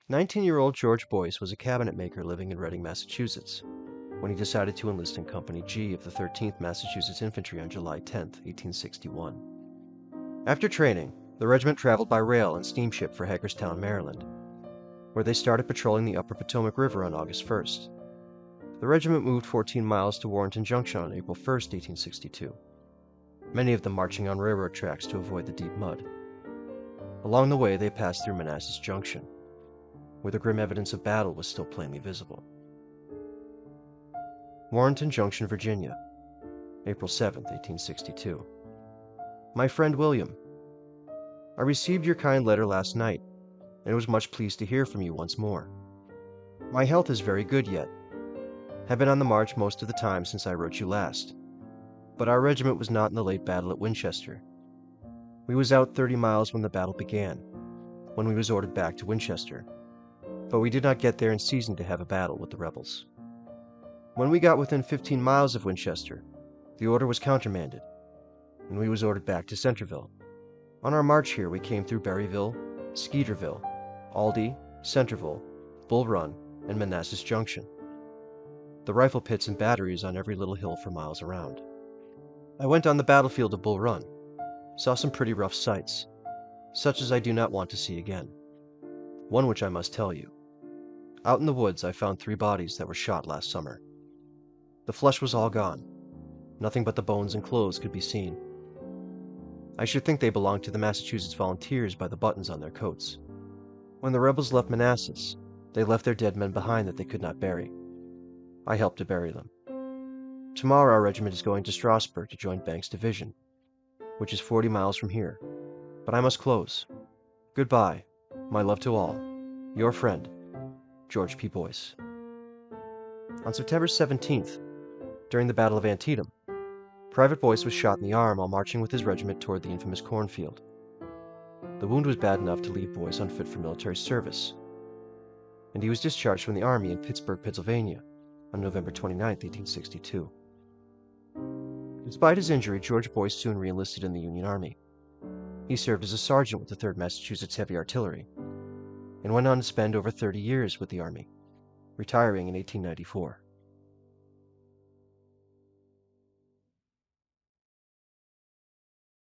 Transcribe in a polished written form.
19-year-old George Boyce was a cabinet maker living in Reading, Massachusetts, when he decided to enlist in Company G of the 13th Massachusetts Infantry on July 10, 1861. After training, the regiment traveled by rail and steamship for Hagerstown, Maryland, where they started patrolling the upper Potomac River on August 1st. The regiment moved 14 miles to Warrenton Junction on April 1, 1862, many of them marching on railroad tracks to avoid the deep mud. Along the way, they passed through Manassas Junction, where the grim evidence of battle was still plainly visible. Warrenton Junction, Virginia, April 7, 1862. My friend William, I received your kind letter last night, and was much pleased to hear from you once more. My health is very good yet. Have been on the march most of the time since I wrote you last, but our regiment was not in the late battle at Winchester. We was out 30 miles when the battle began, when we was ordered back to Winchester, but we did not get there in season to have a battle with the rebels. When we got within 15 miles of Winchester, the order was countermanded, and we was ordered back to Centerville. On our march here, we came through Berryville, Skeeterville, Aldie, Centerville, Bull Run, and Manassas Junction. The rifle pits and batteries on every little hill for miles around. I went on the battlefield of Bull Run, saw some pretty rough sights, such as I do not want to see again. One which I must tell you. Out in the woods I found 3 bodies that were shot last summer. The flesh was all gone. Nothing but the bones and clothes could be seen. I should think they belonged to the Massachusetts Volunteers by the buttons on their coats. When the rebels left Manassas, they left their dead men behind that they could not bury. I helped to bury them. Tomorrow our regiment is going to Strasburg to join Banks' division, which is 40 miles from here. But I must close. Goodbye. My love to all. Your friend, George P. Boyce. On September 17th, during the Battle of Antietam, Private Boyce was shot in the arm while marching with his regiment toward the infamous cornfield. The wound was bad enough to leave Boyce unfit for military service, and he was discharged from the Army in Pittsburgh, Pennsylvania, on November 29, 1862. Despite his injury, George Boyce soon re-enlisted in the Union Army. He served as a sergeant with the 3rd Massachusetts Heavy Artillery, and went on to spend over 30 years with the Army, retiring in 1894.